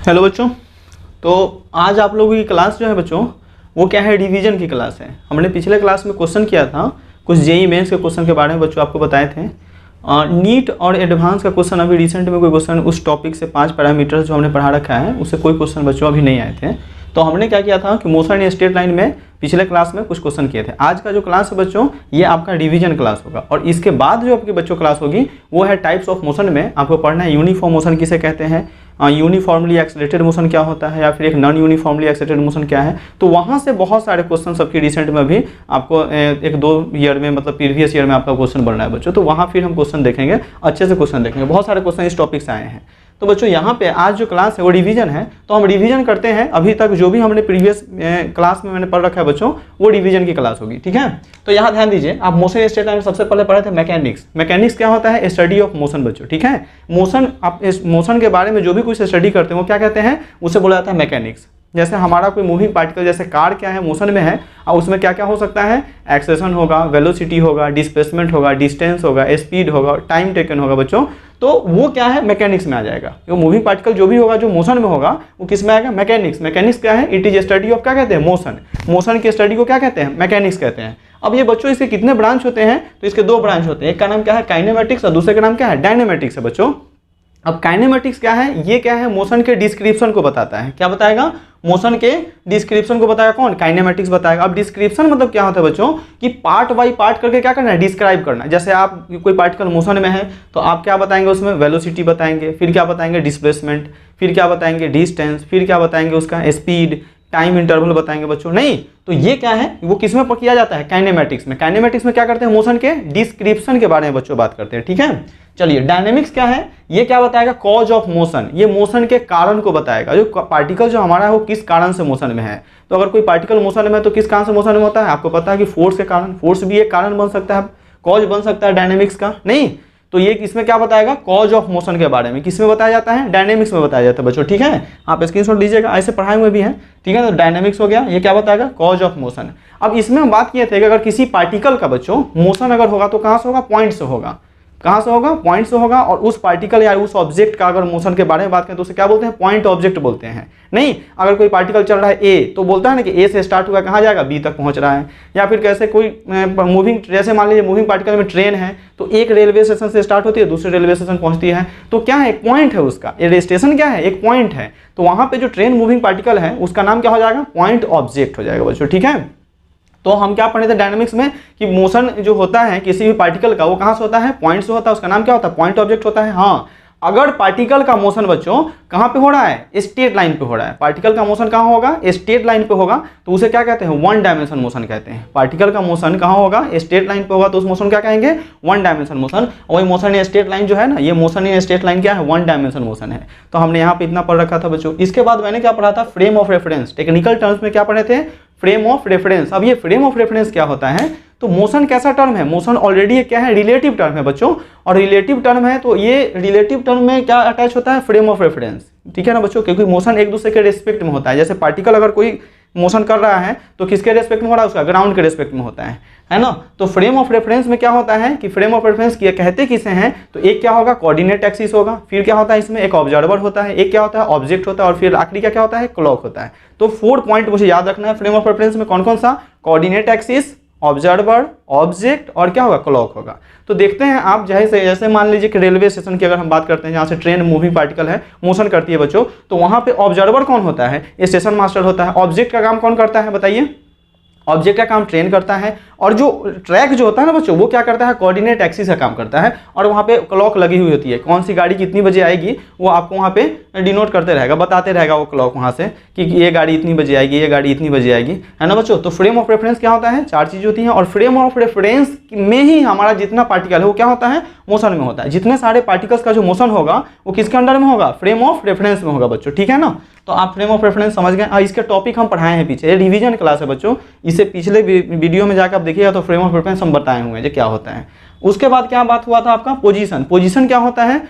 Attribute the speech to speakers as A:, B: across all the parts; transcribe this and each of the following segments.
A: Hello बच्चों, तो आज आप लोगों की क्लास जो है बच्चों वो क्या है, डिवीजन की क्लास है। हमने पिछले क्लास में क्वेश्चन किया था, कुछ जेईई मेंस के क्वेश्चन के बारे में बच्चों आपको बताए थे। नीट और एडवांस का क्वेश्चन अभी रिसेंट में कोई क्वेश्चन उस टॉपिक से 5 पैरामीटर्स जो हमने पढ़ा रखा है उससे कोई क्वेश्चन बच्चों अभी नहीं आए थे। तो हमने क्या किया था कि मोशन या स्ट्रेट लाइन में पिछले क्लास में कुछ क्वेश्चन किए थे। आज का जो क्लास है बच्चों ये आपका डिवीजन क्लास होगा, और इसके बाद जो आपकी बच्चों क्लास होगी वो है टाइप्स ऑफ मोशन में आपको पढ़ना है यूनिफॉर्म मोशन किसे कहते हैं, यूनिफॉर्मली एक्सेलरेटेड मोशन क्या होता है, या फिर एक नॉन यूनिफॉर्मली एक्सेलरेटेड मोशन क्या है। तो वहाँ से बहुत सारे क्वेश्चन सबकी रिसेंट में भी आपको एक दो ईयर में मतलब प्रीवियस ईयर में आपका क्वेश्चन बनना है बच्चों। तो वहाँ फिर हम क्वेश्चन देखेंगे, अच्छे से क्वेश्चन देखेंगे, बहुत सारे क्वेश्चन इस टॉपिक से आए हैं। तो बच्चों यहाँ पे आज जो क्लास है वो रिवीजन है, तो हम रिवीजन करते हैं। अभी तक जो भी हमने प्रीवियस क्लास में मैंने पढ़ रखा है बच्चों वो रिवीजन की क्लास होगी, ठीक है। तो यहाँ ध्यान दीजिए, आप मोशन स्ट्रेट लाइन में सबसे पहले पढ़े थे मैकेनिक्स। मैकेनिक्स क्या होता है, स्टडी ऑफ मोशन बच्चों, ठीक है। मोशन, आप इस मोशन के बारे में जो भी कुछ स्टडी करते हैं वो क्या कहते हैं, उसे बोला जाता है मैकेनिक्स। जैसे हमारा कोई मूविंग पार्टिकल, जैसे कार क्या है मोशन में है, और उसमें क्या क्या हो सकता है, एक्सेलेरेशन होगा, वेलोसिटी होगा, डिस्प्लेसमेंट होगा, डिस्टेंस होगा, स्पीड होगा, टाइम टेकन होगा बच्चों। तो वो क्या है, मैकेनिक्स में आ जाएगा। वो मूविंग पार्टिकल जो भी होगा जो मोशन में होगा वो किस में आएगा, मैकेनिक्स। मैकेनिक्स क्या है, इट इज स्टडी ऑफ क्या कहते हैं, मोशन। मोशन की स्टडी को क्या कहते हैं, मैकेनिक्स कहते हैं। अब ये बच्चों इसके कितने ब्रांच होते हैं, तो इसके दो ब्रांच होते हैं। एक का नाम क्या है, काइनेमेटिक्स, और दूसरे का नाम क्या है, डायनेमेटिक्स है बच्चों। अब काइनेमेटिक्स क्या है, ये क्या है, मोशन के डिस्क्रिप्शन को बताता है। क्या बताएगा, मोशन के डिस्क्रिप्शन को बताएगा कौन, काइनेमेटिक्स बताएगा। अब डिस्क्रिप्शन मतलब क्या होता है बच्चों, कि पार्ट बाय पार्ट करके क्या करना है, डिस्क्राइब करना है। जैसे आप कोई पार्टिकल मोशन में है तो आप क्या बताएंगे, उसमें वेलोसिटी बताएंगे, फिर क्या बताएंगे, डिस्प्लेसमेंट, फिर क्या बताएंगे, डिस्टेंस, फिर क्या बताएंगे उसका स्पीड, टाइम इंटरवल बताएंगे बच्चों। नहीं, तो ये क्या है, वो किस में किया जाता है, काइनेमेटिक्स में। काइनेमेटिक्स में क्या करते हैं, मोशन के डिस्क्रिप्शन के बारे में बच्चों बात करते हैं, ठीक है। चलिए, डायनेमिक्स क्या है, ये क्या बताएगा, कॉज ऑफ मोशन। ये मोशन के कारण को बताएगा, जो पार्टिकल जो हमारा है वो किस कारण से मोशन में है। तो अगर कोई पार्टिकल मोशन में है तो किस कारण से मोशन में होता है, आपको पता है कि फोर्स के कारण। फोर्स भी एक कारण बन सकता है, कॉज बन सकता है डायनेमिक्स का, नहीं। तो ये इसमें क्या बताएगा, कॉज ऑफ मोशन के बारे में किसमें बताया जाता है, डायनेमिक्स में बताया जाता है बच्चों, ठीक है। आप स्क्रीनशॉट लीजिएगा, ऐसे पढ़ाई में भी है, ठीक है। तो डायनेमिक्स हो गया, ये क्या बताएगा, कॉज ऑफ मोशन। अब इसमें हम बात किए थे कि अगर किसी पार्टिकल का बच्चों मोशन अगर होगा तो कहाँ से होगा, पॉइंट से होगा। कहाँ से होगा, पॉइंट से होगा। और उस पार्टिकल या उस ऑब्जेक्ट का अगर मोशन के बारे में बात करें तो उसे क्या बोलते हैं, पॉइंट ऑब्जेक्ट बोलते हैं। नहीं, अगर कोई पार्टिकल चल रहा है ए, तो बोलता है ना कि ए से स्टार्ट हुआ कहाँ जाएगा, बी तक पहुंच रहा है। या फिर कैसे कोई मूविंग, जैसे मान लीजिए मूविंग पार्टिकल में ट्रेन है, तो एक रेलवे स्टेशन से स्टार्ट होती है, दूसरे रेलवे स्टेशन पहुंचती है। तो क्या है, एक पॉइंट है उसका, ये स्टेशन क्या है, एक पॉइंट है। तो वहां पे जो ट्रेन मूविंग पार्टिकल है उसका नाम क्या हो जाएगा, पॉइंट ऑब्जेक्ट हो जाएगा बच्चों, ठीक है। तो हम क्या पढ़े थे डायनामिक्स में कि मोशन जो होता है किसी भी पार्टिकल का वो कहाँ से होता है, पॉइंट से होता है, उसका नाम क्या होता है, पॉइंट ऑब्जेक्ट होता है। हाँ, अगर पार्टिकल का मोशन बच्चों कहाँ पे हो रहा है, स्ट्रेट लाइन पे हो रहा है। पार्टिकल का मोशन कहाँ होगा, स्ट्रेट लाइन पे होगा, तो उसे क्या कहते हैं, वन डायमेंशन मोशन कहते हैं। पार्टिकल का मोशन कहाँ होगा, स्ट्रेट लाइन पे होगा, तो उस मोशन क्या कहेंगे, वन डायमेंशन मोशन। वही मोशन इन स्ट्रेट लाइन जो है ना, ये मोशन इन स्ट्रेट लाइन क्या है, वन डायमेंशन मोशन है। तो हमने यहाँ पे इतना पढ़ रखा था बच्चों। इसके बाद मैंने क्या पढ़ा था, frame of reference. Technical terms में क्या पढ़े थे, फ्रेम ऑफ रेफरेंस। अब ये फ्रेम ऑफ रेफरेंस क्या होता है, तो मोशन कैसा टर्म है, मोशन ऑलरेडी क्या है, रिलेटिव टर्म है बच्चों। और रिलेटिव टर्म है तो ये रिलेटिव टर्म में क्या अटैच होता है, फ्रेम ऑफ रेफरेंस, ठीक है ना बच्चों। क्योंकि मोशन एक दूसरे के रेस्पेक्ट में होता है। जैसे पार्टिकल अगर कोई मोशन कर रहा है तो किसके रेस्पेक्ट में हो रहा है, उसका ग्राउंड के रेस्पेक्ट में होता है ना। तो फ्रेम ऑफ रेफरेंस में क्या होता है कि फ्रेम ऑफ रेफरेंस कहते किसे हैं, तो एक क्या होगा, कोऑर्डिनेट एक्सिस होगा, फिर क्या होता है इसमें एक ऑब्जर्वर होता है, एक क्या होता है, ऑब्जेक्ट होता है, और फिर आखिरी क्या होता है, क्लॉक होता है। तो 4 पॉइंट मुझे याद रखना है फ्रेम ऑफ रेफरेंस में, कौन कौन सा, कोऑर्डिनेट एक्सिस, ऑब्जर्वर, ऑब्जेक्ट और क्या होगा, क्लॉक होगा। तो देखते हैं आप, जैसे मान लीजिए कि रेलवे स्टेशन की अगर हम बात करते हैं, जहाँ से ट्रेन मूविंग पार्टिकल है मोशन करती है बच्चों, तो वहाँ पे ऑब्जर्वर कौन होता है, स्टेशन मास्टर होता है। ऑब्जेक्ट का काम कौन करता है बताइए, ऑब्जेक्ट का काम ट्रेन करता है। और जो ट्रैक जो होता है ना बच्चों, वो क्या करता है, कोऑर्डिनेट एक्सिस का काम करता है। और वहाँ पे क्लॉक लगी हुई होती है, कौन सी गाड़ी कितनी बजे आएगी वो आपको वहाँ पे डिनोट करते रहेगा, बताते रहेगा वो क्लॉक वहाँ से कि ये गाड़ी इतनी बजे आएगी, ये गाड़ी इतनी बजे आएगी, है ना बच्चों। तो फ्रेम ऑफ रेफरेंस क्या होता है, 4 चीज़ होती हैं। और फ्रेम ऑफ रेफरेंस में ही हमारा जितना पार्टिकल है वो क्या होता है, मोशन में होता है। जितने सारे पार्टिकल्स का जो मोशन होगा वो किसके अंडर में होगा, फ्रेम ऑफ रेफरेंस में होगा बच्चों, ठीक है ना। तो आप फ्रेम ऑफ रेफरेंस समझ गए। इसके टॉपिक हम पढ़ाए हैं पीछे, ये रिवीजन क्लास है बच्चों। इसे पिछले वीडियो में जाकर आप देखिएगा तो फ्रेम ऑफ रेफरेंस हम बताए हुए हैं जो क्या होता है। उसके बाद क्या बात हुआ था आपका, पोजीशन। पोजीशन क्या होता है,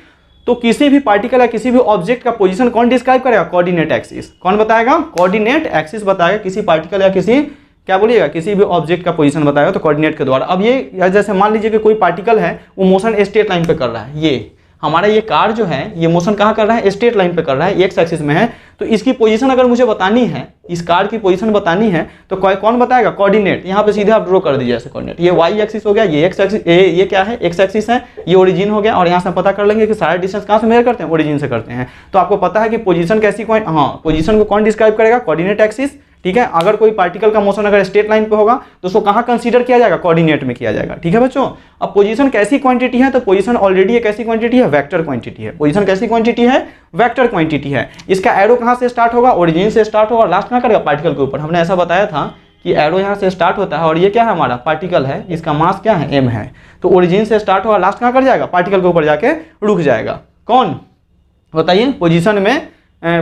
A: तो किसी भी पार्टिकल या किसी भी ऑब्जेक्ट का पोजीशन कौन डिस्क्राइब करेगा, कोऑर्डिनेट एक्सिस। कौन बताएगा, कोऑर्डिनेट एक्सिस बताएगा किसी पार्टिकल या किसी, क्या बोलिएगा, किसी भी ऑब्जेक्ट का पोजीशन बताएगा तो कोऑर्डिनेट के द्वारा। अब ये जैसे मान लीजिए कि कोई पार्टिकल है वो मोशन स्ट्रेट लाइन पे कर रहा है, ये हमारा ये कार जो है ये मोशन कहाँ कर रहा है, स्ट्रेट लाइन पे कर रहा है, एक्स एक्सिस में है। तो इसकी पोजीशन अगर मुझे बतानी है, इस कार की पोजीशन बतानी है, तो कौन बताएगा, कोऑर्डिनेट। यहाँ पे सीधे आप ड्रॉ कर दीजिए ऐसे कोऑर्डिनेट, ये वाई एक्सिस हो गया, ये एक्स एक्सिस, ये क्या है, एक्स एक्सिस है, ये ओरिजिन हो गया। और यहाँ से पता कर लेंगे कि सारा डिस्टेंस कहाँ से मेजर करते हैं, ओरिजिन से करते हैं। तो आपको पता है कि पोजीशन कैसी, पोजीशन को कौन डिस्क्राइब करेगा, कोऑर्डिनेट एक्सिस, ठीक है। अगर कोई पार्टिकल का मोशन अगर स्ट्रेट लाइन पे होगा तो उसको कहाँ कंसीडर किया जाएगा, कोऑर्डिनेट में किया जाएगा, ठीक है बच्चों। अब पोजीशन कैसी क्वांटिटी है, तो पोजीशन ऑलरेडी एक ऐसी क्वांटिटी है, वेक्टर क्वांटिटी है। पोजीशन कैसी क्वांटिटी है, वेक्टर क्वांटिटी है। इसका एरो कहाँ से स्टार्ट होगा, ओरिजिन से स्टार्ट होगा, लास्ट कहाँ करेगा, पार्टिकल के ऊपर। हमने ऐसा बताया था कि एरो यहाँ से स्टार्ट होता है और ये क्या है, हमारा पार्टिकल है, इसका मास क्या है, m है। तो ओरिजिन से स्टार्ट होगा, लास्ट कहाँ कर जाएगा, पार्टिकल के ऊपर जाके रुक जाएगा। कौन बताइए,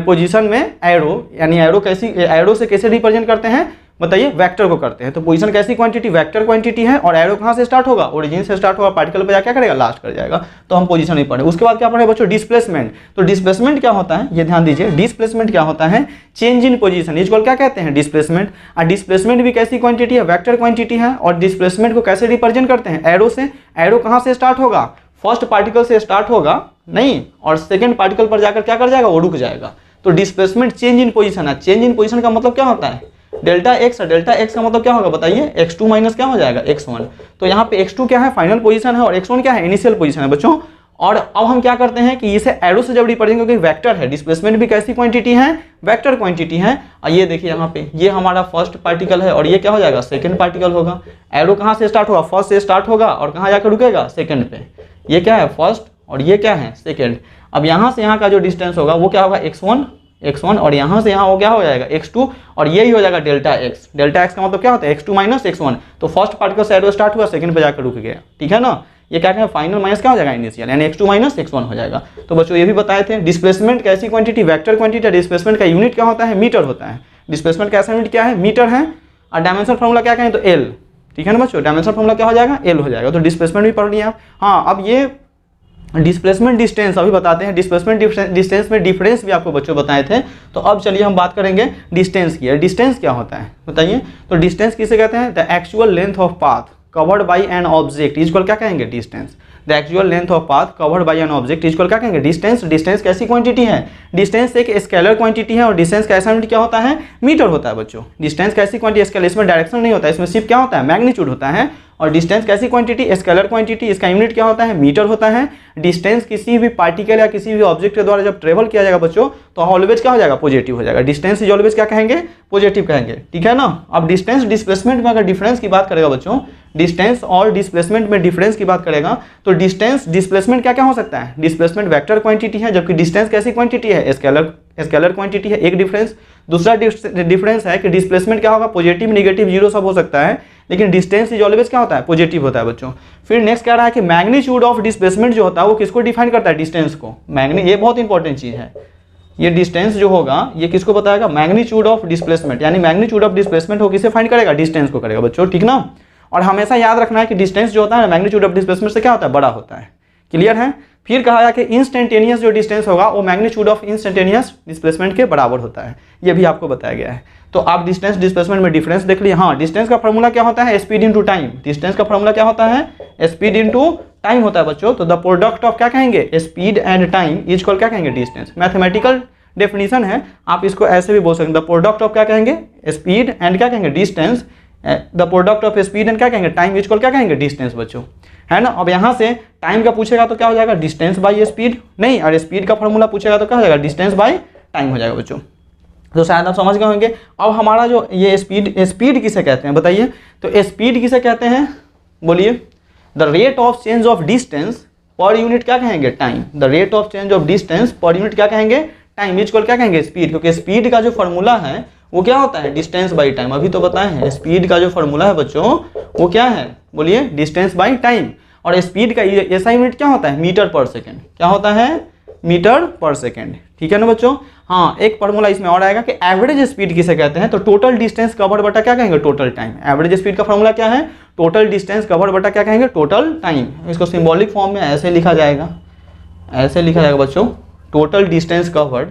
A: पोजीशन में एरो, यानी एरो से कैसे रिप्रेजेंट करते हैं, बताइए, वेक्टर को करते हैं। तो पोजीशन कैसी क्वांटिटी, वेक्टर क्वांटिटी है। और एरो कहाँ से स्टार्ट होगा, ओरिजिन से स्टार्ट होगा, पार्टिकल पे जाके क्या करेगा, लास्ट कर जाएगा। तो हम पोजीशन नहीं पढ़े। उसके बाद क्या पढ़े बच्चों, डिस्प्लेसमेंट। तो डिस्प्लेसमेंट क्या होता है, ये ध्यान दीजिए, डिस्प्लेसमेंट क्या होता है, चेंज इन पोजीशन, इसको क्या कहते हैं, डिस्प्लेसमेंट। और डिस्प्लेसमेंट भी कैसी क्वांटिटी है, वेक्टर क्वांटिटी है। और डिस्प्लेसमेंट को कैसे रिप्रेजेंट करते हैं, एरो से। एरो कहाँ से स्टार्ट होगा, फर्स्ट पार्टिकल से स्टार्ट होगा नहीं, और सेकेंड पार्टिकल पर जाकर क्या कर जाएगा, वो रुक जाएगा। तो डिस्प्लेसमेंट चेंज इन पोजीशन है। चेंज इन पोजीशन का मतलब क्या होता है, डेल्टा एक्स। डेल्टा एक्स का मतलब क्या होगा, बताइए, x2 माइनस क्या हो जाएगा, x1। तो यहाँ पे x2 क्या है, फाइनल पोजीशन है, और x1 क्या है, इनिशियल पोजीशन है बच्चों। और अब हम क्या करते हैं कि इसे एरो से जब रिप्रेजेंट, क्योंकि वेक्टर है, डिस्प्लेसमेंट भी कैसी क्वांटिटी है, वेक्टर क्वांटिटी है। और ये देखिए यहाँ पे, ये हमारा फर्स्ट पार्टिकल है और ये क्या हो जाएगा, सेकंड पार्टिकल होगा। एरो कहाँ से स्टार्ट होगा, फर्स्ट से स्टार्ट होगा और कहाँ जाकर रुकेगा, सेकंड पे। ये क्या है, फर्स्ट, और ये क्या है, सेकंड। अब यहाँ से यहाँ का जो डिस्टेंस होगा वो क्या होगा, x1, और यहाँ से यहाँ वो क्या हो जाएगा, x2, और यही हो जाएगा डेल्टा एक्स। डेल्टा एक्स का मतलब क्या होता है, x2 माइनस x1। तो फर्स्ट पार्टिकल से एरो स्टार्ट हुआ, सेकंड पे जाकर रुक गया, ठीक है ना। ये क्या कहें, फाइनल माइनस क्या हो जाएगा, इनिशियल, यानी x2 माइनस x1 हो जाएगा। तो बच्चों ये भी बताए थे। डिस्प्लेसमेंट कैसी क्वांटिटी, वेक्टर क्वांटिटी। डिस्प्लेसमेंट का यूनिट क्या होता है, मीटर होता है। डिस्प्लेसमेंट का यूनिट क्या है, मीटर है। और डायमेंशन फॉर्मूला क्या कहें, तो L, ठीक है ना बच्चों। डायमेंशन फॉर्मूला क्या हो जाएगा, L हो जाएगा। तो डिस्प्लेसमेंट भी पढ़ लिया आप। हाँ, अब ये डिस्प्लेसमेंट डिस्टेंस अभी बताते हैं। डिस्प्लेसमेंट डिस्टेंस में डिफरेंस भी आपको बच्चों बताए थे। तो अब चलिए हम बात करेंगे डिस्टेंस की। डिस्टेंस क्या होता है बताइए। तो डिस्टेंस किसे कहते हैं, the actual length of path covered by an object is equal क्या कहेंगे, distance. The actual length of path covered by an object is equal क्या कहेंगे, डिस्टेंस। डिस्टेंस कैसी क्वांटिटी है, डिस्टेंस एक स्केलर क्वांटिटी है। और डिस्टेंस का यूनिट क्या होता है, मीटर होता है बच्चों। डिस्टेंस कैसी क्वांटिटी, स्केलर, इसमें डायरेक्शन नहीं होता है, इसमें सिर्फ क्या होता है, मैग्नीट्यूड होता है। और डिस्टेंस कैसी क्वांटिटी, स्केलर क्वांटिटी, इसका यूनिट क्या होता है, मीटर होता है। डिस्टेंस किसी भी पार्टिकल या किसी भी ऑब्जेक्ट के द्वारा जब ट्रेवल किया जाएगा बच्चों, तो ऑलवेज क्या हो जाएगा, पॉजिटिव हो जाएगा। डिस्टेंस इज ऑलवेज क्या कहेंगे, पॉजिटिव कहेंगे, ठीक है ना। अब डिस्टेंस डिस्प्लेसमेंट में अगर डिफरेंस की बात करेगा बच्चों, डिस्टेंस और डिस्प्लेसमेंट में डिफरेंस की बात करेगा, तो डिस्टेंस डिस्प्लेसमेंट क्या क्या हो सकता है, डिस्प्लेसमेंट वेक्टर क्वांटिटी है, जबकि डिस्टेंस कैसी क्वांटिटी है, स्केलर क्वांटिटी है। एक डिफरेंस। दूसरा डिफरेंस है कि डिस्प्लेसमेंट क्या होगा, पॉजिटिव, नेगेटिव, जीरो सब हो सकता है, लेकिन डिस्टेंस इज ऑलवेज क्या होता है, पॉजिटिव होता है बच्चों। फिर नेक्स्ट कह रहा है कि मैग्नीट्यूड ऑफ डिस्प्लेसमेंट जो होता है वो किसको डिफाइन करता है, डिस्टेंस को। ये बहुत इंपॉर्टेंट चीज है। ये डिस्टेंस जो होगा ये किसको बताएगा, मैग्नीट्यूड ऑफ डिस्प्लेसमेंट, यानी मैग्नीट्यूड ऑफ डिस्प्लेसमेंट हो किसे फाइंड करेगा, डिस्टेंस को करेगा बच्चों, ठीक ना। और हमेशा याद रखना है कि डिस्टेंस जो होता है मैग्नीट्यूड ऑफ डिस्प्लेसमेंट से क्या होता है, बड़ा होता है। क्लियर है। फिर कहा गया कि इंस्टेंटेनियस जो डिस्टेंस होगा वो मैग्नीट्यूड ऑफ इंस्टेंटेनियस डिस्प्लेसमेंट के बराबर होता है, ये भी आपको बताया गया है। तो आप डिस्टेंस डिस्प्लेसमेंट में डिफरेंस देख लिए। हाँ, डिस्टेंस का फॉर्मूला क्या होता है, स्पीड इनटू टाइम। डिस्टेंस का फॉर्मूला क्या होता है, स्पीड इनटू टाइम होता है बच्चों। तो द प्रोडक्ट ऑफ क्या कहेंगे, speed and time is equal क्या कहेंगे, डिस्टेंस। मैथमेटिकल डेफिनेशन है, आप इसको ऐसे भी बोल सकते हैं, द प्रोडक्ट ऑफ क्या कहेंगे, स्पीड एंड क्या कहेंगे, distance. The product of speed and क्या कहेंगे, टाइम इज इक्वल क्या कहेंगे, डिस्टेंस बच्चों, है ना। अब यहाँ से टाइम का पूछेगा तो क्या हो जाएगा, डिस्टेंस बाई स्पीड, नहीं, और स्पीड का फॉर्मूला पूछेगा तो क्या हो जाएगा, डिस्टेंस बाई टाइम हो जाएगा बच्चों। तो शायद आप समझ गए होंगे। अब हमारा जो ये स्पीड किसे कहते हैं बताइए। तो स्पीड किसे कहते हैं, बोलिए। The rate of change of distance per unit क्या कहेंगे, time. The rate of change of distance per unit क्या कहेंगे, टाइम इज इक्वल क्या कहेंगे, स्पीड। क्योंकि स्पीड का जो फॉर्मूला है वो क्या होता है, डिस्टेंस बाई टाइम। अभी तो बताए हैं स्पीड का जो फॉर्मूला है बच्चों वो क्या है, बोलिए, डिस्टेंस बाई टाइम। और स्पीड का ऐसा यूनिट क्या होता है, मीटर पर सेकेंड। क्या होता है, मीटर पर सेकेंड, ठीक है ना बच्चों। हाँ, एक फॉर्मूला इसमें और आएगा कि एवरेज स्पीड किसे कहते हैं। तो टोटल डिस्टेंस कवर्ड बटा क्या कहेंगे, टोटल टाइम। एवरेज स्पीड का फॉर्मूला क्या है, टोटल डिस्टेंस कवर्ड बटा क्या कहेंगे, टोटल टाइम। इसको सिंबॉलिक फॉर्म में ऐसे लिखा जाएगा, ऐसे लिखा जाएगा बच्चों, टोटल डिस्टेंस कवर्ड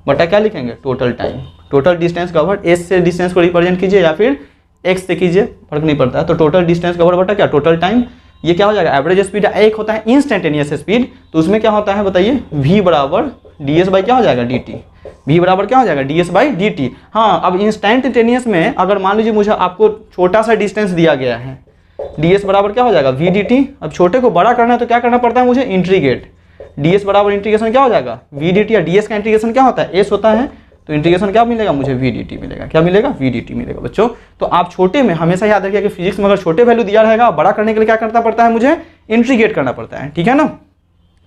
A: बटा क्या लिखेंगे, total time. Total distance covered, S से डिस्टेंस को रिप्रेजेंट कीजिए या फिर एक्स से कीजिए, फर्क नहीं पड़ता है। तो टोटल डिस्टेंस कवर्ड बटा क्या, टोटल टाइम। ये क्या हो जाएगा एवरेज स्पीड। एक होता है इंस्टेंटेनियस स्पीड, तो उसमें क्या होता है बताइए, v बराबर ds बाई क्या हो जाएगा dt। v बराबर क्या हो जाएगा ds बाई dt। हाँ, अब इंस्टेंटेनियस में अगर मान लीजिए मुझे आपको छोटा सा डिस्टेंस दिया गया है, ds बराबर क्या हो जाएगा v dt। अब छोटे को बड़ा करना है तो क्या करना पड़ता है मुझे, इंटीग्रेट। ds बराबर इंटीग्रेशन क्या हो जाएगा v dt, या ds का इंटीग्रेशन क्या होता है s होता है, तो इंटीग्रेशन क्या मिलेगा मुझे v dt मिलेगा। क्या मिलेगा v dt मिलेगा बच्चों। तो आप छोटे में हमेशा याद रखिए कि फिजिक्स में अगर छोटे वैल्यू दिया रहेगा, बड़ा करने के लिए क्या करना पड़ता है मुझे, इंटीग्रेट करना पड़ता है, ठीक है ना।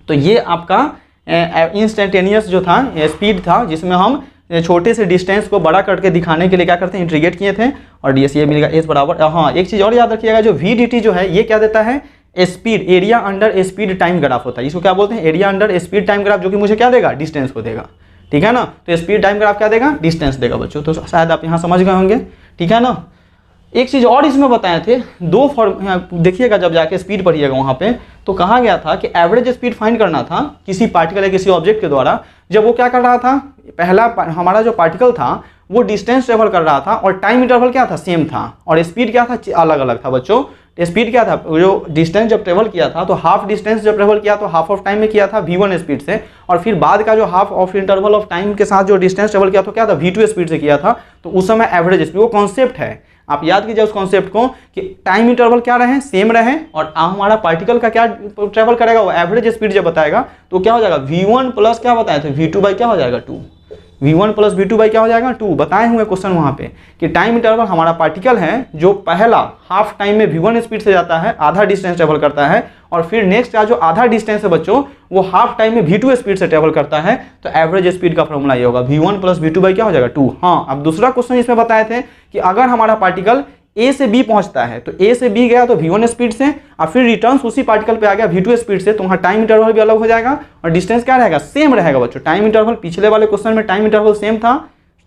A: तो ये आपका इंस्टेंटेनियस जो था स्पीड था, जिसमें हम छोटे से डिस्टेंस को बड़ा करके दिखाने के लिए क्या करते हैं, इंटीग्रेट किए थे, और ds ये मिलेगा s बराबर। हाँ, एक चीज़ और याद रखिएगा, जो v dt जो है ये क्या देता है, speed, area under speed time graph होता है। इसको क्या बोलते हैं, area under speed time graph, जो कि मुझे क्या देगा, डिस्टेंस को देगा, ठीक है ना। तो स्पीड टाइम ग्राफ क्या देगा, डिस्टेंस देगा बच्चों। तो शायद आप यहाँ समझ गए होंगे, ठीक है ना। एक चीज़ और इसमें बताए थे, दो फॉर्म देखिएगा जब जाके स्पीड पढ़िएगा वहाँ पे, तो कहा गया था कि एवरेज स्पीड फाइंड करना था किसी पार्टिकल या किसी ऑब्जेक्ट के द्वारा, जब वो क्या कर रहा था, पहला हमारा जो पार्टिकल था वो डिस्टेंस ट्रेवल कर रहा था और टाइम इंटरवल क्या था, सेम था, और स्पीड क्या था, अलग अलग था बच्चों। स्पीड क्या था, जो डिस्टेंस जब ट्रेवल किया था तो हाफ डिस्टेंस जब ट्रेवल किया तो हाफ ऑफ टाइम में किया था v1 स्पीड से, और फिर बाद का जो half of interval of time के साथ जो डिस्टेंस ट्रेवल किया तो क्या था, v2 स्पीड से किया था। तो उस समय एवरेज स्पीड, वो कॉन्सेप्ट है, आप याद कीजिए उस कॉन्सेप्ट को कि टाइम इंटरवल क्या रहे, सेम रहे, और हमारा पार्टिकल का क्या ट्रेवल करेगा, वो एवरेज स्पीड जब बताएगा तो क्या हो जाएगा, v1 प्लस क्या बताए थे, v2 बाई क्या हो जाएगा 2, v1 प्लस v2 बाई क्या हो जाएगा 2। बताए हुए क्वेश्चन वहाँ पे कि टाइम इंटरवल हमारा पार्टिकल है जो पहला हाफ टाइम में v1 स्पीड से जाता है, आधा डिस्टेंस ट्रेवल करता है, और फिर नेक्स्ट का जो आधा डिस्टेंस है बच्चों वो हाफ टाइम में v2 स्पीड से ट्रेवल करता है। तो एवरेज स्पीड का फॉर्मूला ये होगा, v1 प्लस v2 बाई क्या हो जाएगा 2। हाँ, अब दूसरा क्वेश्चन इसमें बताए थे कि अगर हमारा पार्टिकल A से B पहुंचता है, तो A से B गया तो v1 स्पीड से, और फिर रिटर्न उसी पार्टिकल पे आ गया v2 स्पीड से, तो वहाँ टाइम इंटरवल भी अलग हो जाएगा और डिस्टेंस क्या रहेगा, सेम रहेगा बच्चों। टाइम इंटरवल पिछले वाले क्वेश्चन में टाइम इंटरवल सेम था,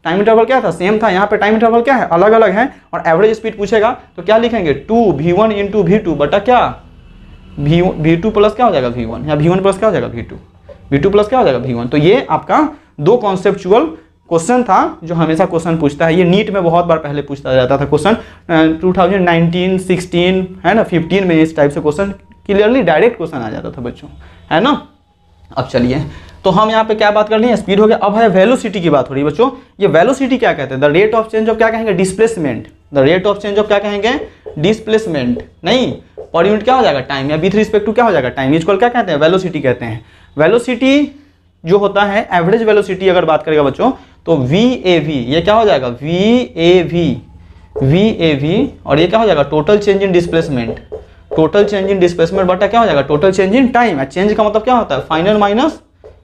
A: टाइम इंटरवल क्या था, सेम था, यहाँ पे टाइम इंटरवल क्या है, अलग अलग है, और एवरेज स्पीड पूछेगा तो क्या लिखेंगे, 2v1 इंटू v2 बटा क्या, v2 प्लस क्या हो जाएगा v1, या v1 प्लस क्या हो जाएगा v2 प्लस क्या हो जाएगा v1। तो ये आपका दो कॉन्सेप्चुअल क्वेश्चन था जो हमेशा क्वेश्चन पूछता है। ये नीट में बहुत बार पहले पूछता जाता था क्वेश्चन, 2019, 16 है ना, 15 में इस टाइप से क्वेश्चन क्लियरली डायरेक्ट क्वेश्चन आ जाता था बच्चों, है ना। अब चलिए, तो हम यहाँ पे क्या बात कर रहे हैं, स्पीड हो गया। अब है वेलोसिटी की बात हो रही है बच्चों। ये वेलोसिटी क्या कहते हैं, the rate of change of क्या कहेंगे, displacement. The rate of change of क्या कहेंगे, डिस्प्लेसमेंट, नहीं पर यूनिट क्या हो जाएगा, टाइम, या विथ रिस्पेक्ट टू क्या हो जाएगा, टाइम। इसको क्या कहते हैं, वेलोसिटी कहते हैं। वेलोसिटी जो होता है, एवरेज वेलोसिटी अगर बात करेगा बच्चों तो VAV, ये क्या हो जाएगा, VAV, और ये क्या हो जाएगा, total change in displacement. Total change in displacement बटा क्या हो जाएगा, total change in time. Change का मतलब क्या होता है, फाइनल माइनस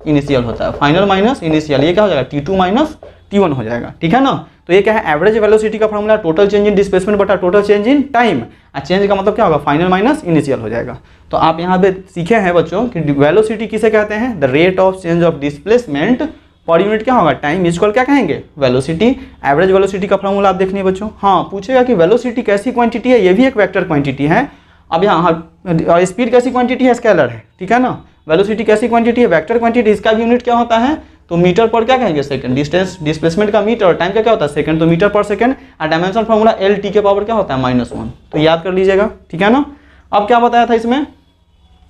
A: इनिशियल होता है, फाइनल माइनस इनिशियल, ये क्या हो जाएगा, T2 माइनस T1 हो जाएगा, ठीक है ना। तो ये क्या है, एवरेज वेलोसिटी का formula total change in displacement बटा total change in time. Change का मतलब क्या होगा, फाइनल माइनस इनिशियल हो जाएगा। तो आप यहाँ पे सीखे हैं बच्चों कि वेलोसिटी किसे कहते हैं, the rate of change of displacement per unit क्या होगा, टाइम, इक्वल क्या कहेंगे, वेलोसिटी। एवरेज वेलोसिटी का फॉर्मूला आप देखनी है बच्चों। हाँ, पूछेगा कि वेलोसिटी कैसी क्वांटिटी है, ये भी एक वेक्टर क्वांटिटी है। अब यहाँ और स्पीड कैसी क्वांटिटी है, स्केलर है, ठीक है ना। वेलोसिटी कैसी क्वांटिटी है, वेक्टर क्वांटिटी, इसका भी यूनिट क्या होता है, तो मीटर पर क्या कहेंगे, सेकंड। डिस्टेंस डिस्प्लेसमेंट का मीटर, टाइम का क्या होता है, सेकंड, तो मीटर पर सेकंड। और डायमेंशन फॉर्मूला LT के पावर क्या होता है, -1। तो याद कर लीजिएगा, ठीक है ना। अब क्या बताया था इसमें,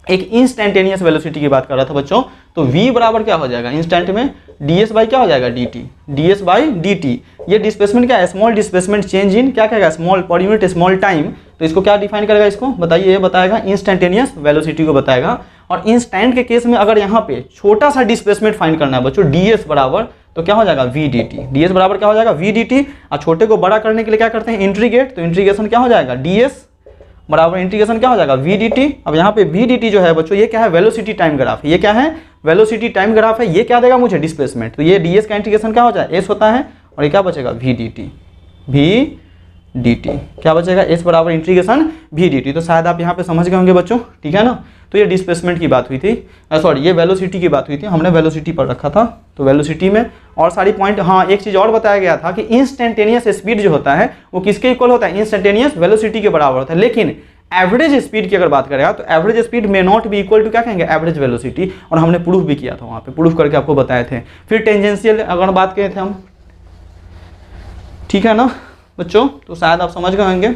A: एक इंस्टेंटेनियस वेलोसिटी की बात कर रहा था बच्चों। तो v बराबर क्या हो जाएगा, इंस्टेंट में ds बाई क्या हो जाएगा, dt, ds बाई dt। ये डिस्प्लेसमेंट क्या है, स्मॉल डिस्प्लेसमेंट चेंज इन क्या कहेगा, small per unit small time. तो इसको क्या डिफाइन करेगा, इसको बताइए, ये बताएगा इंस्टेंटेनियस वेलोसिटी को बताएगा। और इंस्टेंट के केस में अगर यहाँ पे छोटा सा डिस्प्लेसमेंट फाइंड करना है बच्चों, ds बराबर तो क्या हो जाएगा, v dt। ds बराबर क्या हो जाएगा, v dt। और छोटे को बड़ा करने के लिए क्या करते हैं, इंटीग्रेट। तो इंटीग्रेशन क्या हो जाएगा, ds बराबर इंटीग्रेशन क्या हो जाएगा, v dt। अब यहाँ पे v dt जो है बच्चों, ये क्या है, वेलोसिटी टाइम ग्राफ है। ये क्या है, वेलोसिटी टाइम ग्राफ है। ये क्या देगा मुझे, डिस्प्लेसमेंट। तो ये ds का इंटीग्रेशन क्या हो जाए, s होता है, और ये क्या बचेगा, v dt क्या बचेगा, s बराबर इंटीग्रेशन v dt। तो शायद आप यहाँ पे समझ गए होंगे बच्चों, ठीक है ना। तो ये डिस्प्लेसमेंट की बात हुई थी, सॉरी ये वेलोसिटी की बात हुई थी, हमने वेलोसिटी पर रखा था। तो वेलोसिटी में और सारी पॉइंट, हाँ एक चीज़ और बताया गया था कि इंस्टेंटेनियस स्पीड जो होता है वो किसके इक्वल होता है, इंस्टेंटेनियस वेलोसिटी के बराबर होता है। लेकिन एवरेज स्पीड की अगर बात करेगा तो एवरेज स्पीड में नॉट भी इक्वल टू क्या कहेंगे, एवरेज वेलोसिटी। और हमने प्रूफ भी किया था वहाँ पे, प्रूफ करके आपको बताए थे। फिर टेंजेंशियल अगर बात किए थे हम, ठीक है ना बच्चों। तो शायद आप समझ गए होंगे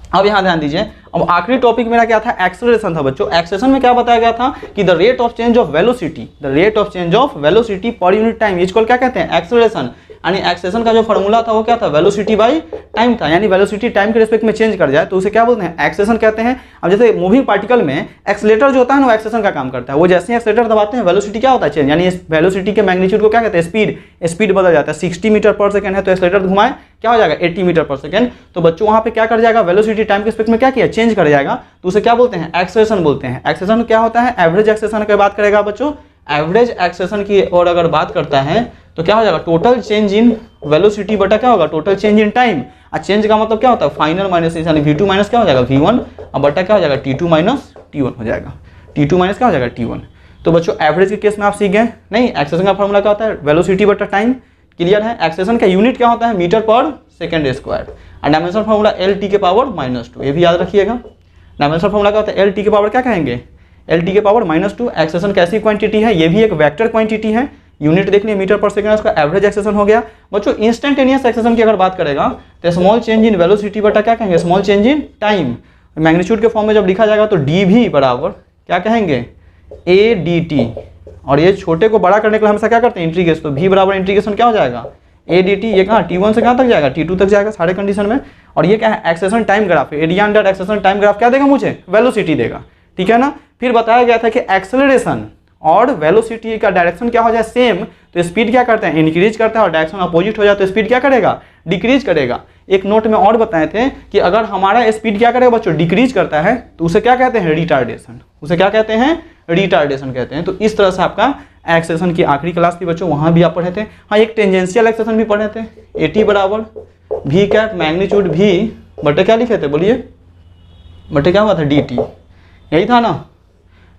A: अब यहाँ ध्यान दीजिए, अब आखिरी टॉपिक मेरा क्या था, एक्सेलरेशन था बच्चों। एक्सेलरेशन में क्या बताया गया था कि the rate of change of velocity, the rate of change of velocity per unit time, इसको क्या कहते हैं, एक्सेलरेशन। यानी एक्सेलरेशन का जो फॉर्मूला था वो क्या था, वेलोसिटी बाई टाइम था। यानी वेलोसिटी टाइम के रिस्पेक्ट में चेंज कर जाए तो उसे क्या बोलते हैं, एक्सेलरेशन कहते हैं। अब जैसे मूविंग पार्टिकल में एक्सेलेरेटर जो होता है ना वो एक्सेलरेशन का काम करता है। वो जैसे ही एक्सेलेरेटर दबाते हैं वेलोसिटी क्या होता है, चेंज। यानी वेलोसिटी के मैग्नीट्यूड को क्या कहते हैं, स्पीड। स्पीड बदल जाता है। 60 मीटर पर सेकंड है तो एक्सेलेरेटर घुमाए क्या हो जाएगा, 80 मीटर पर सेकंड। तो बच्चों वहाँ पे क्या कर जाएगा, वेलोसिटी टाइम के रिस्पेक्ट में क्या किया, चेंज कर जाएगा। तो उसे क्या बोलते हैं, एक्सेलरेशन बोलते हैं। एक्सेलरेशन क्या होता है, एवरेज एक्सेलरेशन की बात करेगा बच्चों। एवरेज एक्सेलरेशन की और अगर बात करता है तो क्या हो जाएगा, टोटल चेंज इन वेलोसिटी बटा क्या होगा, टोटल चेंज इन टाइम। और चेंज का मतलब क्या होता है, फाइनल माइनस, यानी v2 माइनस क्या हो जाएगा, v1 और बटा क्या हो जाएगा, t2 माइनस t1 हो जाएगा। t2 माइनस क्या हो जाएगा, t1। तो बच्चों एवरेज के केस में आप सीख गए नहीं, एक्सेलरेशन का फॉर्मूला क्या होता है, वेलोसिटी बटा टाइम। क्लियर है। एक्सेलरेशन का यूनिट क्या होता है, मीटर पर सेकंड स्क्वायर। और डायमेंशन फॉर्मूला LT के पावर -2, ये भी याद रखिएगा। डायमेंशन फॉर्मूला क्या होता है, LT के पावर क्या कहेंगे, LT के पावर -2। एक्सेलरेशन कैसी क्वांटिटी है, ये भी एक वेक्टर क्वांटिटी है। यूनिट देख लिए मीटर पर सेकंड, उसका एवरेज एक्सेलरेशन हो गया। बच्चों इंस्टेंटेनियस एक्सेलरेशन की अगर बात करेगा तो स्मॉल चेंज इन वेलोसिटी बटा क्या कहेंगे, small change in time. Magnitude के फॉर्म में जब लिखा जाएगा तो dv बराबर क्या कहेंगे, ADT। और ये छोटे को बड़ा करने के लिए हमेशा क्या करते हैं, इंटीग्रेशन। तो v बराबर इंटीग्रेशन क्या हो जाएगा, ADT। ये कहाँ, T1 से कहाँ तक जाएगा, T2 तक जाएगा सारे कंडीशन में। और ये क्या है, acceleration time graph. Area under acceleration time graph क्या देगा मुझे, वेलोसिटी देगा। ठीक है ना। फिर बताया गया था कि एक्सेलरेशन और वेलोसिटी का डायरेक्शन क्या हो जाए सेम, तो स्पीड क्या करता है, इंक्रीज करता है। और डायरेक्शन अपोजिट हो जाए तो स्पीड क्या करेगा, डिक्रीज करेगा। एक नोट में और बताए थे कि अगर हमारा स्पीड क्या करेगा बच्चों, डिक्रीज करता है तो उसे क्या कहते हैं, रिटार्डेशन। उसे क्या कहते हैं, रिटार्डेशन कहते हैं। तो इस तरह से आपका एक्सेलरेशन की आखिरी क्लास थी बच्चों, वहाँ भी आप पढ़े थे। हाँ, एक टेंजेंशियल एक्सेलरेशन भी पढ़े थे। AT बराबर v कैप मैग्नीट्यूड v बटे क्या लिखे थे, बोलिए बटे क्या हुआ था, dt। यही था ना,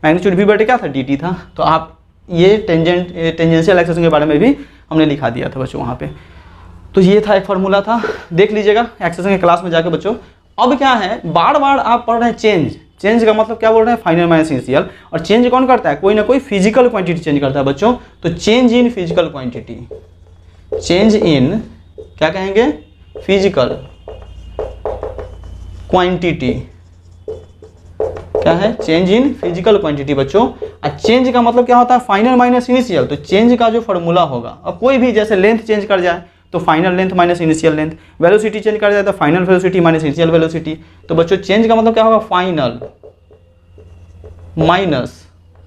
A: मैग्नीट्यूड v बटे क्या था, dt था। तो आप ये टेंजेंशियल एक्सेलरेशन के बारे में भी हमने लिखा दिया था बच्चों वहाँ पे। तो ये था, एक फार्मूला था, देख लीजिएगा एक्सेलरेशन के क्लास में जाके बच्चों। अब क्या है, बार बार आप पढ़ रहे हैं चेंज। चेंज का मतलब क्या बोल रहे हैं, फाइनल माइनस इनिशियल। और चेंज कौन करता है, कोई ना कोई फिजिकल क्वांटिटी चेंज करता है बच्चों। तो change in physical quantity, change in क्या कहेंगे, फिजिकल क्वांटिटी। क्या है, चेंज इन फिजिकल क्वांटिटी बच्चों। और चेंज का मतलब क्या होता है, फाइनल माइनस इनिशियल। तो चेंज का जो फॉर्मूला होगा, अब कोई भी जैसे लेंथ चेंज कर जाए तो final length minus initial length, velocity change कर जाए तो final velocity minus initial velocity. तो बच्चों चेंज का मतलब क्या होगा, फाइनल माइनस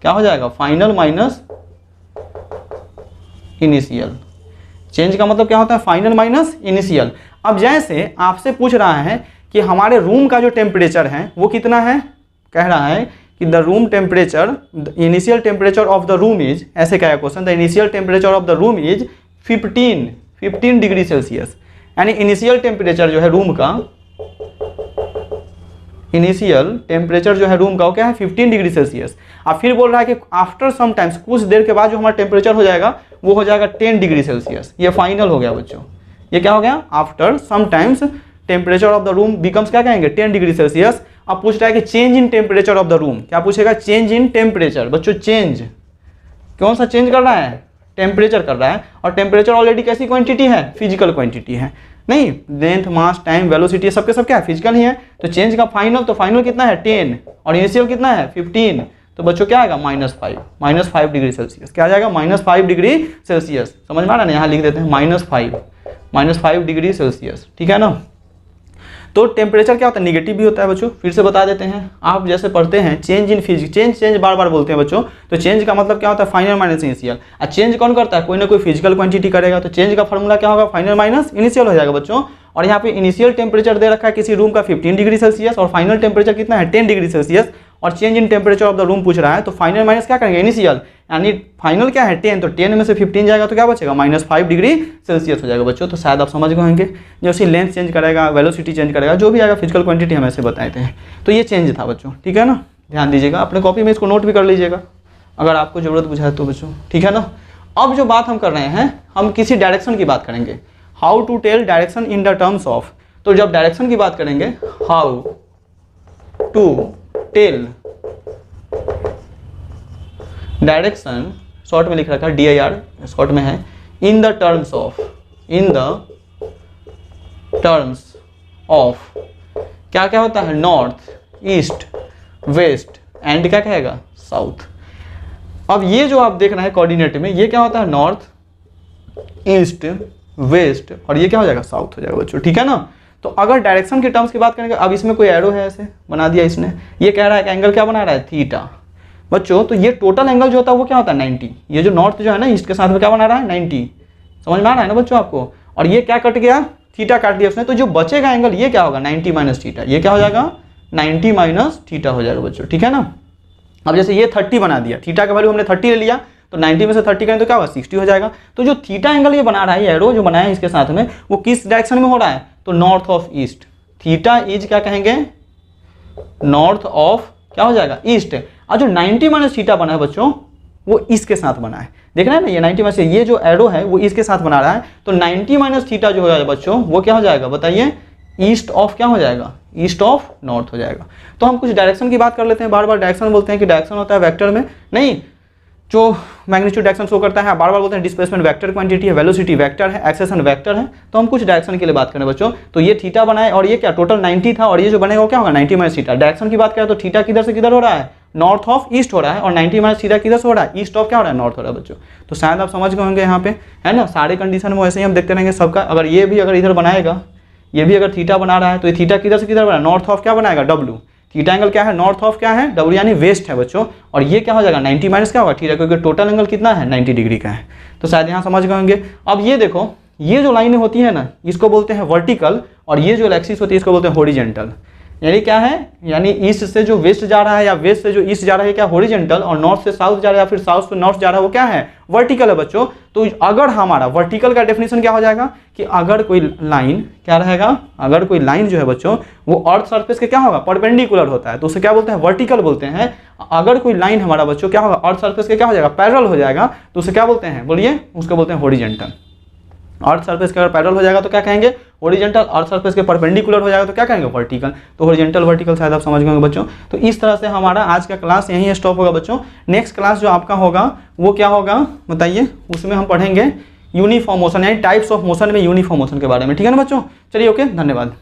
A: क्या हो जाएगा, फाइनल माइनस इनिशियल। चेंज का मतलब क्या होता है, फाइनल माइनस इनिशियल। अब जैसे आपसे पूछ रहा है कि हमारे रूम का जो टेम्परेचर है वो कितना है, कह रहा है कि the room temperature, initial temperature of the room is, ऐसे क्या है question, the initial temperature of the room is 15 degree Celsius. यानी इनिशियल टेम्परेचर जो है रूम का, इनिशियल टेम्परेचर जो है रूम का वो क्या है, 15 डिग्री सेल्सियस। अब फिर बोल रहा है कि आफ्टर सम टाइम्स, कुछ देर के बाद जो हमारा टेम्परेचर हो जाएगा वो हो जाएगा 10 डिग्री सेल्सियस। ये फाइनल हो गया बच्चों, ये क्या हो गया, after some times temperature of the room becomes क्या कहेंगे, 10 डिग्री सेल्सियस। अब पूछ रहा है कि change in temperature of the room, क्या पूछेगा, चेंज इन टेम्परेचर। बच्चों चेंज कौन सा चेंज कर रहा है, टेम्परेचर कर रहा है। और टेम्परेचर ऑलरेडी कैसी क्वांटिटी है, फिजिकल क्वांटिटी है। नहीं, लेंथ मास टाइम वेलोसिटी सबके सब क्या है, फिजिकल ही है। तो चेंज का फाइनल, तो फाइनल कितना है 10 और इनिशियल कितना है 15। तो बच्चों क्या आएगा, -5 डिग्री सेल्सियस। क्या आ जाएगा, -5 डिग्री सेल्सियस। समझ में आ रहा है ना, यहाँ लिख देते हैं -5 डिग्री सेल्सियस। ठीक है ना। तो टेम्परेचर क्या होता है, निगेटिव भी होता है बच्चों। फिर से बता देते हैं, आप जैसे पढ़ते हैं चेंज इन फिजिक्स, चेंज बार बार बोलते हैं बच्चों। तो चेंज का मतलब क्या होता है, फाइनल माइनस इनिशियल। और चेंज कौन करता है, कोई ना कोई फिजिकल क्वांटिटी करेगा। तो चेंज का फॉर्मूला क्या होगा, फाइनल माइनस इनिशियल हो जाएगा बच्चों। और यहाँ पे इनिशियल टेम्परेचर दे रखा है किसी रूम का 15 डिग्री सेल्सियस और फाइनल टेम्परेचर कितना है 10 डिग्री सेल्सियस। और change in temperature of the room पूछ रहा है, तो फाइनल माइनस क्या करेंगे, इनिशियल। यानी फाइनल क्या है 10, तो 10 में से 15 जाएगा तो क्या बचेगा, -5 डिग्री सेल्सियस हो जाएगा बच्चों। तो शायद आप समझ गए होंगे, जैसे लेंथ चेंज करेगा, वेलोसिटी चेंज करेगा, जो भी आएगा फिजिकल क्वांटिटी हम ऐसे बताए थे। तो ये चेंज था बच्चों। ठीक है ना, ध्यान दीजिएगा, अपने कॉपी में इसको नोट भी कर लीजिएगा अगर आपको जरूरत बुझाए तो बच्चों। ठीक है ना। अब जो बात हम कर रहे हैं, हम किसी डायरेक्शन की बात करेंगे, how to tell direction in the terms of. तो जब डायरेक्शन की बात करेंगे, how to tell direction, short में लिख रखा है DIR शॉर्ट में है, इन द टर्म्स ऑफ क्या क्या होता है, नॉर्थ, ईस्ट, वेस्ट एंड क्या कहेगा, साउथ। अब ये जो आप देख रहे हैं कोऑर्डिनेट में, ये क्या होता है, नॉर्थ, ईस्ट, वेस्ट और ये क्या हो जाएगा, साउथ हो जाएगा बच्चों, ठीक है ना। तो अगर डायरेक्शन के टर्म्स की बात करेंगे, अब इसमें कोई एरो है, ऐसे बना दिया इसने, ये कह रहा है कि एंगल क्या बना रहा है, थीटा बच्चों। तो ये टोटल एंगल जो होता है वो क्या होता है, 90। ये जो नॉर्थ जो है ना ईस्ट के साथ में क्या बना रहा है, 90, समझ में आ रहा है ना बच्चों आपको। और ये क्या कट गया, थीटा काट दिया उसने, तो जो बचेगा एंगल ये क्या होगा, 90 माइनस थीटा। ये क्या हो जाएगा, 90 माइनस थीटा हो जाएगा बच्चों, ठीक है ना। अब जैसे ये 30 बना दिया, थीटा का वैल्यू हमने 30 ले लिया, तो 90 में से 30 करें तो क्या होगा, 60 हो जाएगा। तो जो थीटा एंगल ये बना रहा है, ये एरो जो बनाया है इसके साथ में, वो किस डायरेक्शन में हो रहा है, तो north of east. Theta is क्या कहेंगे, नॉर्थ ऑफ क्या हो जाएगा, ईस्ट। और जो 90 माइनस थीटा बना है बच्चों, वो इसके साथ बना है, देख रहे हैं ना, ये 90 माइनस, ये जो एरो है वो इसके साथ बना रहा है। तो 90 माइनस थीटा जो हो जाएगा बच्चों, वो क्या हो जाएगा बताइए, ईस्ट ऑफ क्या हो जाएगा, ईस्ट ऑफ नॉर्थ हो जाएगा। तो हम कुछ डायरेक्शन की बात कर लेते हैं। बार बार डायरेक्शन बोलते हैं कि डायरेक्शन होता है वेक्टर में, नहीं जो मैग्नीट्यूड डायरेक्शन शो करता है, बार बार बोलते हैं डिस्प्लेसमेंट वेक्टर क्वांटिटी है, वेलोसिटी वेक्टर है, एक्सेलेरेशन वेक्टर है। तो हम कुछ डायरेक्शन के लिए बात करें बच्चों, तो ये थीटा बनाए और ये क्या टोटल 90 था, और ये जो बनेगा वो क्या होगा, 90 माइनस थीटा। डायरेक्शन की बात करें तो थीटा किधर से किधर हो रहा है, नॉर्थ ऑफ ईस्ट हो रहा है, और 90 माइनस थीटा किधर से हो रहा है, ईस्ट ऑफ क्या हो रहा है, नॉर्थ हो रहा है बच्चों। तो शायद आप समझ गए होंगे यहाँ पे, है ना। सारे कंडीशन में वैसे ही हम देखते रहेंगे सबका। अगर ये भी अगर इधर बनाएगा, ये भी अगर थीटा बना रहा है, तो ये थीटा किधर से किधर बना, नॉर्थ ऑफ क्या बनाएगा, डब्ल्यू। थीटा एंगल क्या है, नॉर्थ ऑफ क्या है, डब्ल्यू यानी वेस्ट है बच्चों। और ये क्या हो जाएगा, 90 माइनस क्या होगा थीटा, क्योंकि टोटल एंगल कितना है, 90 डिग्री का है। तो शायद यहाँ समझ गए होंगे। अब ये देखो, ये जो लाइनें होती है ना, इसको बोलते हैं वर्टिकल, और ये जो एक्सिस होती है इसको बोलते हैं हॉरिजॉन्टल। यानी क्या है, यानी ईस्ट से जो वेस्ट जा रहा है या वेस्ट से जो ईस्ट जा रहा है क्या, हॉरिजॉन्टल, और नॉर्थ से साउथ जा रहा है या फिर साउथ से नॉर्थ जा रहा है वो क्या है, वर्टिकल है बच्चों। तो अगर हमारा वर्टिकल का डेफिनेशन क्या हो जाएगा कि अगर कोई लाइन क्या रहेगा, अगर कोई लाइन जो है बच्चों वो अर्थ सरफेस के क्या होगा, परपेंडिकुलर होता है, तो उसे क्या बोलते हैं, वर्टिकल बोलते हैं। अगर कोई लाइन हमारा बच्चों क्या होगा, अर्थ सरफेस के क्या हो जाएगा, पैरेलल हो जाएगा, तो उसे क्या बोलते हैं, बोलिए, उसको बोलते हैं हॉरिजॉन्टल। अर्थ सरफेस के अगर पैरेलल हो जाएगा तो क्या कहेंगे, हॉरिजॉन्टल। अर्थ सरफेस के परपेंडिकुलर हो जाएगा तो क्या कहेंगे, वर्टिकल। तो हॉरिजॉन्टल वर्टिकल शायद आप समझ गए बच्चों। तो इस तरह से हमारा आज का क्लास यहीं स्टॉप होगा बच्चों। नेक्स्ट क्लास जो आपका होगा वो क्या होगा बताइए, उसमें हम पढ़ेंगे यूनिफॉर्म मोशन, यानी टाइप्स ऑफ मोशन में यूनिफॉर्म मोशन के बारे में, ठीक है ना बच्चों। चलिए ओके, धन्यवाद।